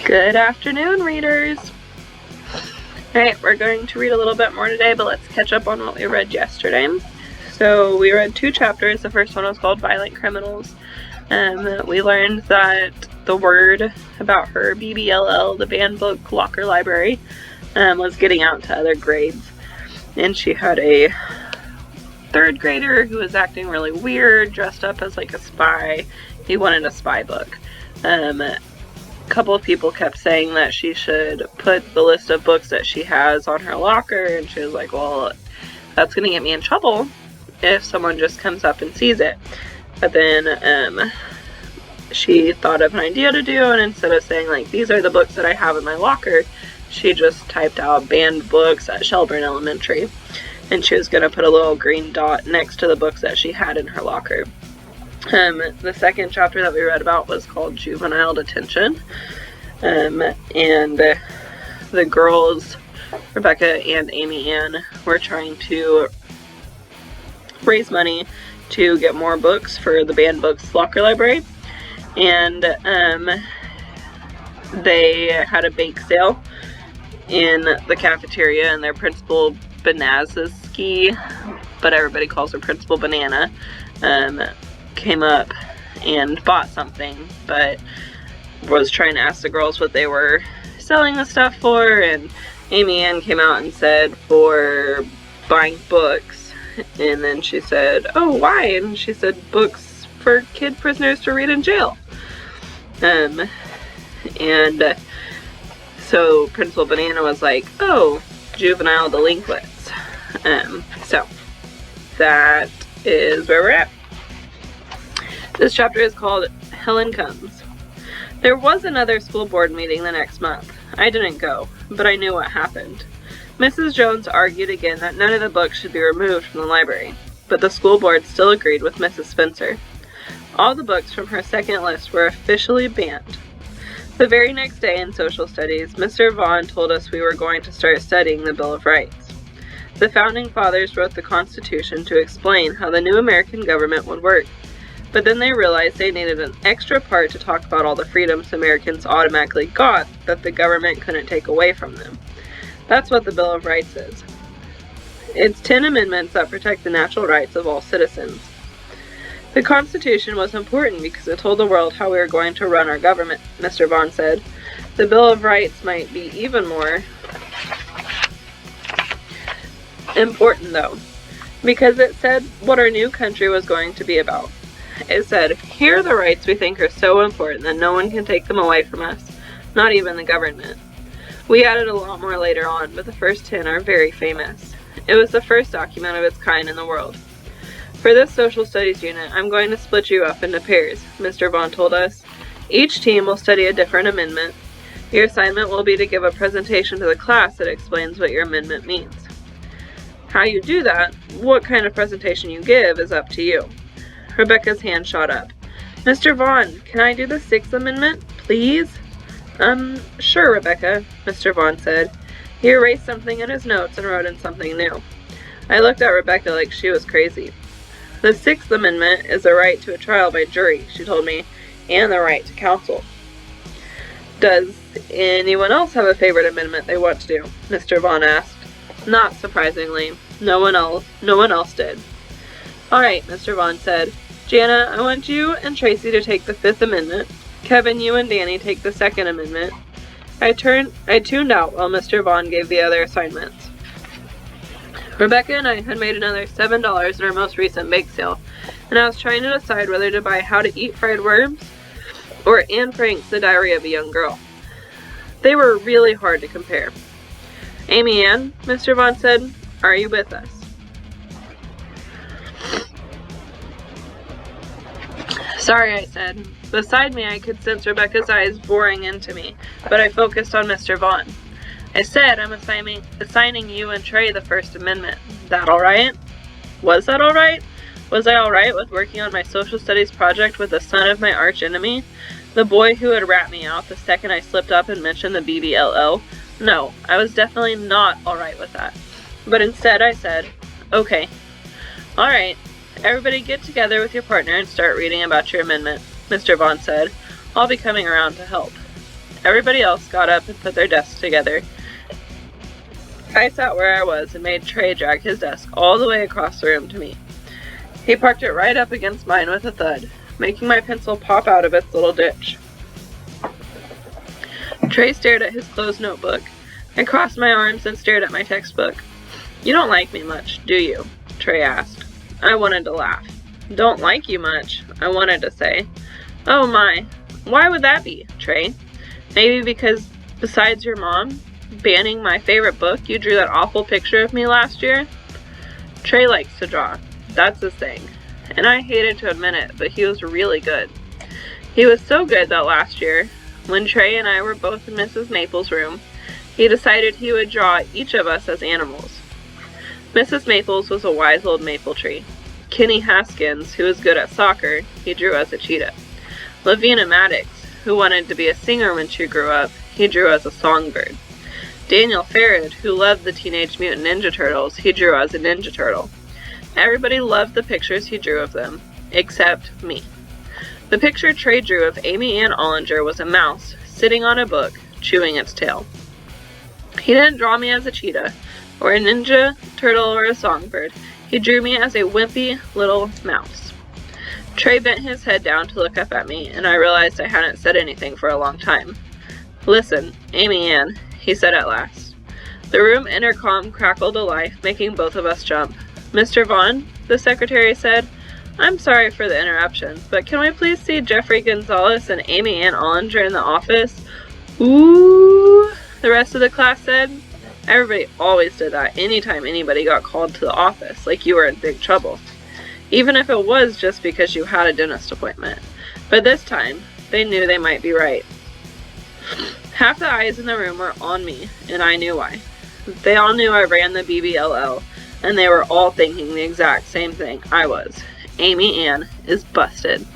Good afternoon, readers. Alright, we're going to read a little bit more today, but let's catch up on what we read yesterday. So we read 2 chapters. The first one was called Violent Criminals. We learned that the word about her BBLL, the banned book locker library, was getting out to other grades. And she had a 3rd grader who was acting really weird, dressed up as like a spy. He wanted a spy book. A couple of people kept saying that she should put the list of books that she has on her locker, and she was like, well, that's gonna get me in trouble if someone just comes up and sees it. But then she thought of an idea to do, and instead of saying like, these are the books that I have in my locker, she just typed out banned books at Shelburne Elementary, and she was gonna put a little green dot next to the books that she had in her locker. The second chapter that we read about was called Juvenile Detention, and the girls, Rebecca and Amy Ann, were trying to raise money to get more books for the banned books locker library, and they had a bake sale in the cafeteria, and their principal, Banazaski, but everybody calls her Principal Banana, came up and bought something, but was trying to ask the girls what they were selling the stuff for, and Amy Ann came out and said for buying books, and then she said, oh, why? And she said books for kid prisoners to read in jail. So Principal Banana was like, oh, juvenile delinquents. So that is where we're at. This chapter is called Helen Comes. There was another school board meeting the next month. I didn't go, but I knew what happened. Mrs. Jones argued again that none of the books should be removed from the library, but the school board still agreed with Mrs. Spencer. All the books from her second list were officially banned. The very next day in social studies, Mr. Vaughn told us we were going to start studying the Bill of Rights. The Founding Fathers wrote the Constitution to explain how the new American government would work. But then they realized they needed an extra part to talk about all the freedoms Americans automatically got that the government couldn't take away from them. That's what the Bill of Rights is. It's 10 amendments that protect the natural rights of all citizens. The Constitution was important because it told the world how we were going to run our government, Mr. Vaughn said. The Bill of Rights might be even more important, though, because it said what our new country was going to be about. It said, here are the rights we think are so important that no one can take them away from us, not even the government. We added a lot more later on, but the first 10 are very famous. It was the first document of its kind in the world. For this social studies unit, I'm going to split you up into pairs, Mr. Vaughn told us. Each team will study a different amendment. Your assignment will be to give a presentation to the class that explains what your amendment means. How you do that, what kind of presentation you give, is up to you. Rebecca's hand shot up. Mr. Vaughn, can I do the 6th Amendment, please? Sure, Rebecca, Mr. Vaughn said. He erased something in his notes and wrote in something new. I looked at Rebecca like she was crazy. The 6th Amendment is the right to a trial by jury, she told me, and the right to counsel. Does anyone else have a favorite amendment they want to do? Mr. Vaughn asked. Not surprisingly, no one else did. All right, Mr. Vaughn said. Jana, I want you and Tracy to take the 5th Amendment. Kevin, you and Danny take the 2nd Amendment. I tuned out while Mr. Vaughn gave the other assignments. Rebecca and I had made another $7 in our most recent bake sale, and I was trying to decide whether to buy How to Eat Fried Worms or Anne Frank's The Diary of a Young Girl. They were really hard to compare. Amy Ann, Mr. Vaughn said, are you with us? Sorry, I said. Beside me, I could sense Rebecca's eyes boring into me, but I focused on Mr. Vaughn. I said, I'm assigning you and Trey the 1st Amendment. That all right? Was that all right? Was I all right with working on my social studies project with the son of my arch enemy? The boy who had ratted me out the second I slipped up and mentioned the BBLL? No, I was definitely not all right with that. But instead I said, okay, all right. Everybody get together with your partner and start reading about your amendment, Mr. Vaughn said. I'll be coming around to help. Everybody else got up and put their desks together. I sat where I was and made Trey drag his desk all the way across the room to me. He parked it right up against mine with a thud, making my pencil pop out of its little ditch. Trey stared at his closed notebook. I crossed my arms and stared at my textbook. "You don't like me much, do you?" Trey asked. I wanted to laugh. "Don't like you much," I wanted to say. "Oh my, why would that be, Trey? Maybe because, besides your mom banning my favorite book, you drew that awful picture of me last year?" Trey likes to draw. That's his thing. And I hated to admit it, but he was really good. He was so good that last year, when Trey and I were both in Mrs. Maple's room, he decided he would draw each of us as animals. Mrs. Maple's was a wise old maple tree. Kenny Haskins, who was good at soccer, he drew as a cheetah. Lavina Maddox, who wanted to be a singer when she grew up, he drew as a songbird. Daniel Farrad, who loved the Teenage Mutant Ninja Turtles, he drew as a Ninja Turtle. Everybody loved the pictures he drew of them, except me. The picture Trey drew of Amy Ann Ollinger was a mouse sitting on a book, chewing its tail. He didn't draw me as a cheetah, or a ninja turtle, or a songbird. He drew me as a wimpy little mouse. Trey bent his head down to look up at me, and I realized I hadn't said anything for a long time. "Listen, Amy Ann," he said at last. The room intercom crackled to life, making both of us jump. "Mr. Vaughn," the secretary said, "I'm sorry for the interruptions, but can we please see Jeffrey Gonzalez and Amy Ann Ollinger in the office?" "Ooh," the rest of the class said. Everybody always did that anytime anybody got called to the office, like you were in big trouble. Even if it was just because you had a dentist appointment. But this time, they knew they might be right. Half the eyes in the room were on me, and I knew why. They all knew I ran the BBLL, and they were all thinking the exact same thing I was. Amy Ann is busted.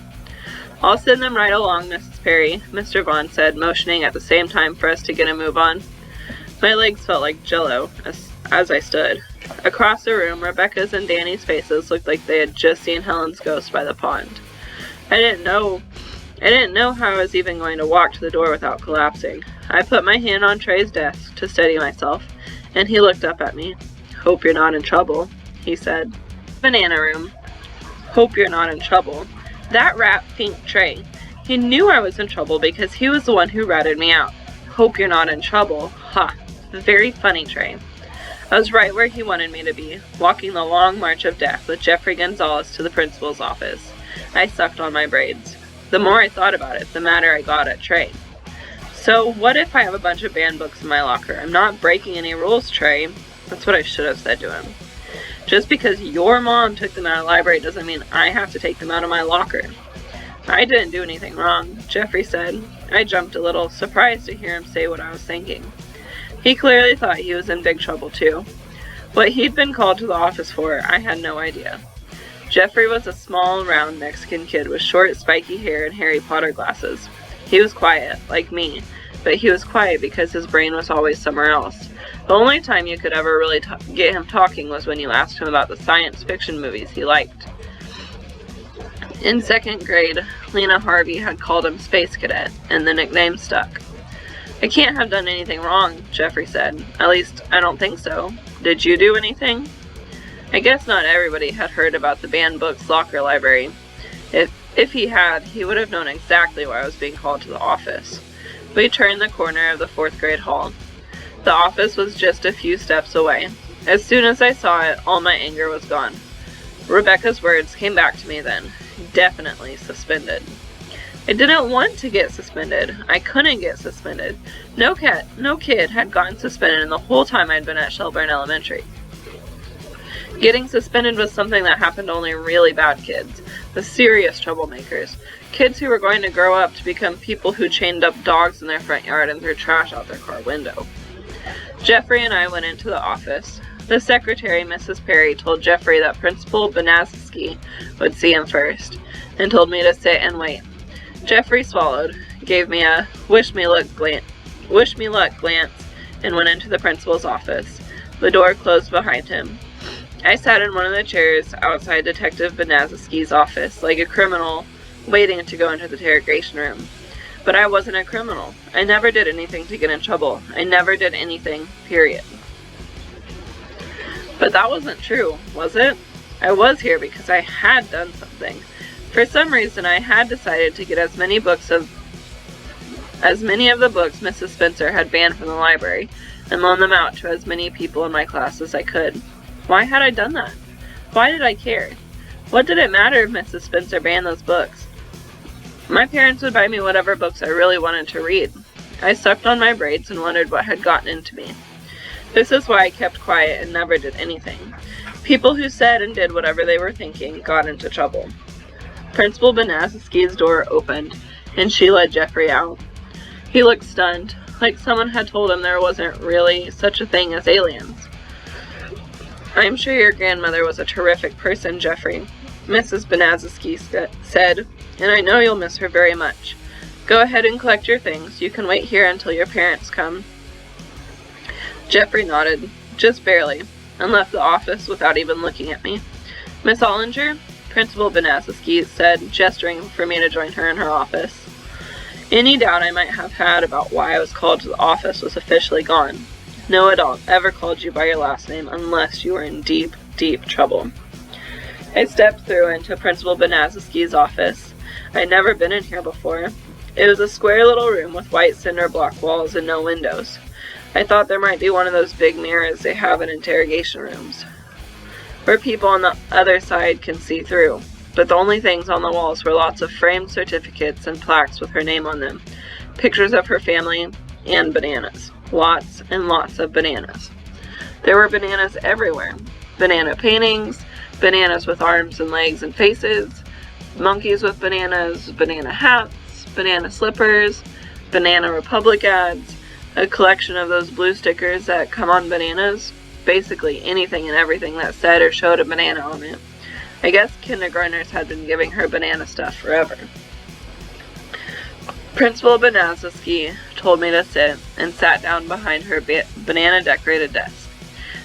"I'll send them right along, Mrs. Perry," Mr. Vaughn said, motioning at the same time for us to get a move on. My legs felt like jello as I stood. Across the room, Rebecca's and Danny's faces looked like they had just seen Helen's ghost by the pond. I didn't know how I was even going to walk to the door without collapsing. I put my hand on Trey's desk to steady myself, and he looked up at me. "Hope you're not in trouble," he said. "Banana room. Hope you're not in trouble." That rat finked Trey. He knew I was in trouble because he was the one who ratted me out. "Hope you're not in trouble." Ha! Very funny, Trey. I was right where he wanted me to be, walking the long march of death with Jeffrey Gonzalez to the principal's office. I sucked on my braids. The more I thought about it, the madder I got at Trey. "So what if I have a bunch of banned books in my locker? I'm not breaking any rules, Trey." That's what I should have said to him. "Just because your mom took them out of the library doesn't mean I have to take them out of my locker." "I didn't do anything wrong," Jeffrey said. I jumped a little, surprised to hear him say what I was thinking. He clearly thought he was in big trouble too. What he'd been called to the office for, I had no idea. Jeffrey was a small, round Mexican kid with short, spiky hair and Harry Potter glasses. He was quiet, like me, but he was quiet because his brain was always somewhere else. The only time you could ever really get him talking was when you asked him about the science fiction movies he liked. In second grade, Lena Harvey had called him Space Cadet, and the nickname stuck. "I can't have done anything wrong," Jeffrey said. "At least, I don't think so. Did you do anything?" I guess not everybody had heard about the banned books locker library. If he had, he would have known exactly why I was being called to the office. We turned the corner of the 4th grade hall. The office was just a few steps away. As soon as I saw it, all my anger was gone. Rebecca's words came back to me then. Definitely suspended. I didn't want to get suspended. I couldn't get suspended. No kid had gotten suspended in the whole time I'd been at Shelburne Elementary. Getting suspended was something that happened to only really bad kids, the serious troublemakers, kids who were going to grow up to become people who chained up dogs in their front yard and threw trash out their car window. Jeffrey and I went into the office. The secretary, Mrs. Perry, told Jeffrey that Principal Benazeski would see him first, and told me to sit and wait. Jeffrey swallowed, gave me a wish me luck glance, and went into the principal's office. The door closed behind him. I sat in one of the chairs outside Detective Benazeski's office, like a criminal waiting to go into the interrogation room. But I wasn't a criminal. I never did anything to get in trouble. I never did anything, period. But that wasn't true, was it? I was here because I had done something. For some reason, I had decided to get as many of the books Mrs. Spencer had banned from the library and loan them out to as many people in my class as I could. Why had I done that? Why did I care? What did it matter if Mrs. Spencer banned those books? My parents would buy me whatever books I really wanted to read. I sucked on my braids and wondered what had gotten into me. This is why I kept quiet and never did anything. People who said and did whatever they were thinking got into trouble. Principal Benazeski's door opened, and she led Jeffrey out. He looked stunned, like someone had told him there wasn't really such a thing as aliens. "I'm sure your grandmother was a terrific person, Jeffrey," Mrs. Benazeski said, "and I know you'll miss her very much. Go ahead and collect your things. You can wait here until your parents come." Jeffrey nodded, just barely, and left the office without even looking at me. "Miss Ollinger?" Principal Benazeski said, gesturing for me to join her in her office. Any doubt I might have had about why I was called to the office was officially gone. No adult ever called you by your last name unless you were in deep, deep trouble. I stepped through into Principal Benazeski's office. I'd never been in here before. It was a square little room with white cinder block walls and no windows. I thought there might be one of those big mirrors they have in interrogation rooms, where people on the other side can see through. But the only things on the walls were lots of framed certificates and plaques with her name on them, pictures of her family, and bananas. Lots and lots of bananas. There were bananas everywhere. Banana paintings, bananas with arms and legs and faces, monkeys with bananas, banana hats, banana slippers, Banana Republic ads, a collection of those blue stickers that come on bananas, basically anything and everything that said or showed a banana on it. I guess kindergartners had been giving her banana stuff forever. Principal Benazeski told me to sit and sat down behind her banana-decorated desk.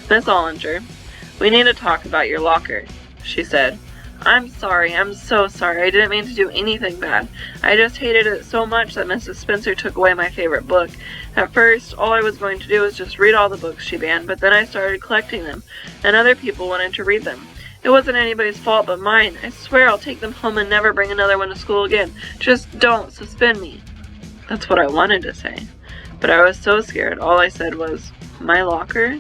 "Miss Ollinger, we need to talk about your locker," she said. I'm so sorry. I didn't mean to do anything bad. I just hated it so much that Mrs. Spencer took away my favorite book. At first, all I was going to do was just read all the books she banned, but then I started collecting them, and other people wanted to read them. It wasn't anybody's fault but mine. I swear I'll take them home and never bring another one to school again. Just don't suspend me. That's what I wanted to say, but I was so scared. All I said was, "My locker?"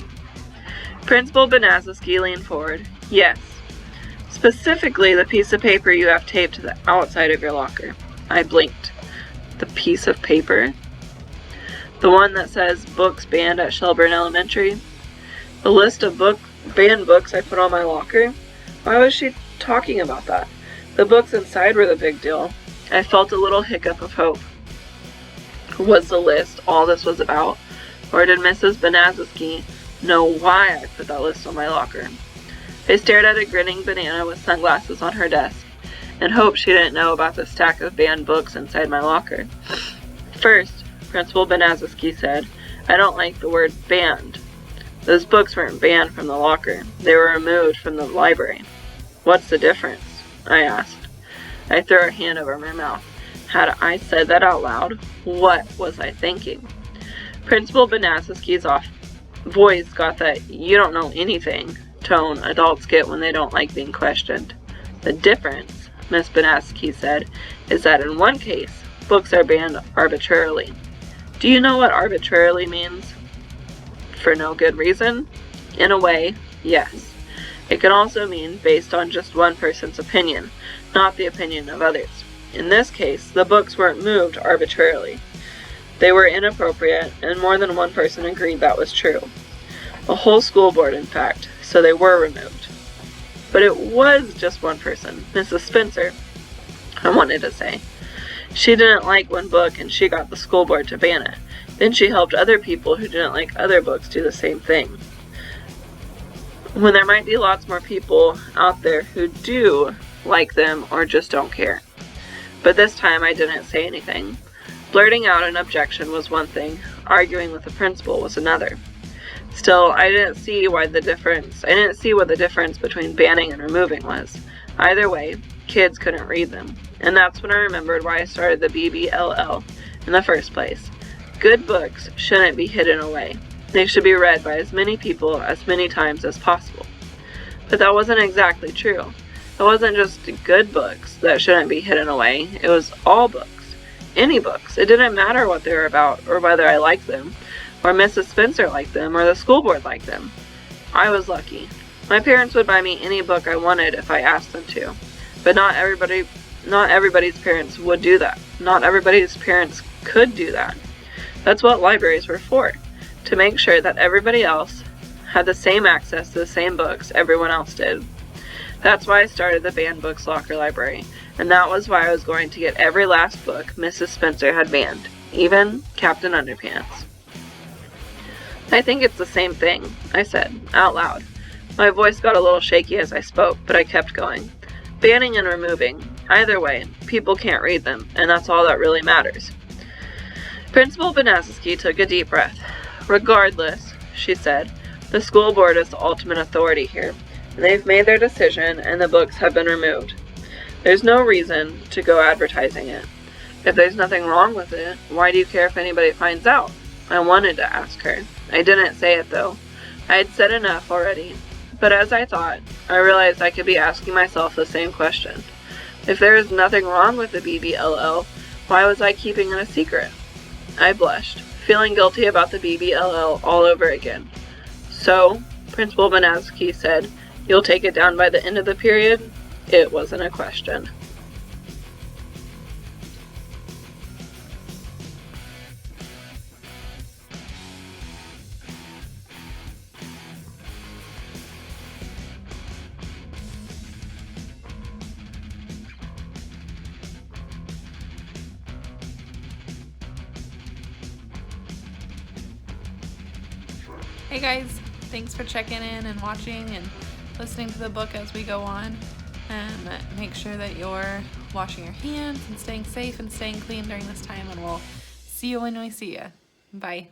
Principal Benazeski leaned forward. "Yes. Specifically, the piece of paper you have taped to the outside of your locker." I blinked. "The piece of paper?" "The one that says books banned at Shelburne Elementary. The list of banned books I put on my locker?" Why was she talking about that? The books inside were the big deal. I felt a little hiccup of hope. Was the list all this was about? Or did Mrs. Benazeski know why I put that list on my locker? I stared at a grinning banana with sunglasses on her desk and hoped she didn't know about the stack of banned books inside my locker. "First," Principal Benazeski said, "I don't like the word banned. Those books weren't banned from the locker. They were removed from the library." "What's the difference?" I asked. I threw her hand over my mouth. Had I said that out loud? What was I thinking? Principal Benazeski's voice got that "you don't know anything" tone adults get when they don't like being questioned. "The difference," Miss Benazeski said, "is that in one case, books are banned arbitrarily." Do you know what arbitrarily means? For no good reason? In a way, yes. It can also mean based on just one person's opinion, not the opinion of others. In this case, the books weren't moved arbitrarily. They were inappropriate, and more than one person agreed that was true. A whole school board, in fact, so they were removed. But it was just one person, Mrs. Spencer, I wanted to say. She didn't like one book, and she got the school board to ban it. Then she helped other people who didn't like other books do the same thing. When there might be lots more people out there who do like them or just don't care. But this time I didn't say anything. Blurting out an objection was one thing, arguing with the principal was another. Still, I didn't see what the difference between banning and removing was. Either way, kids couldn't read them. And that's when I remembered why I started the BBLL, in the first place. Good books shouldn't be hidden away. They should be read by as many people as many times as possible. But that wasn't exactly true. It wasn't just good books that shouldn't be hidden away. It was all books. Any books. It didn't matter what they were about, or whether I liked them, or Mrs. Spencer liked them, or the school board liked them. I was lucky. My parents would buy me any book I wanted if I asked them to. But not everybody's parents would do that. Not everybody's parents could do that. That's what libraries were for. To make sure that everybody else had the same access to the same books everyone else did. That's why I started the Banned Books Locker Library, and that was why I was going to get every last book Mrs. Spencer had banned, even Captain Underpants. I think it's the same thing, I said, out loud. My voice got a little shaky as I spoke, but I kept going. Banning and removing, either way, people can't read them, and that's all that really matters. Principal Benazeski took a deep breath. Regardless, she said, the school board is the ultimate authority here, and they've made their decision and the books have been removed. There's no reason to go advertising it. If there's nothing wrong with it, why do you care if anybody finds out? I wanted to ask her. I didn't say it though. I had said enough already. But as I thought, I realized I could be asking myself the same question. If there is nothing wrong with the BBLL, why was I keeping it a secret? I blushed, feeling guilty about the BBLL all over again. So, Principal Benazeski said, you'll take it down by the end of the period? It wasn't a question. Hey guys, thanks for checking in and watching and listening to the book as we go on. Make sure that you're washing your hands and staying safe and staying clean during this time, and we'll see you when we see you. Bye.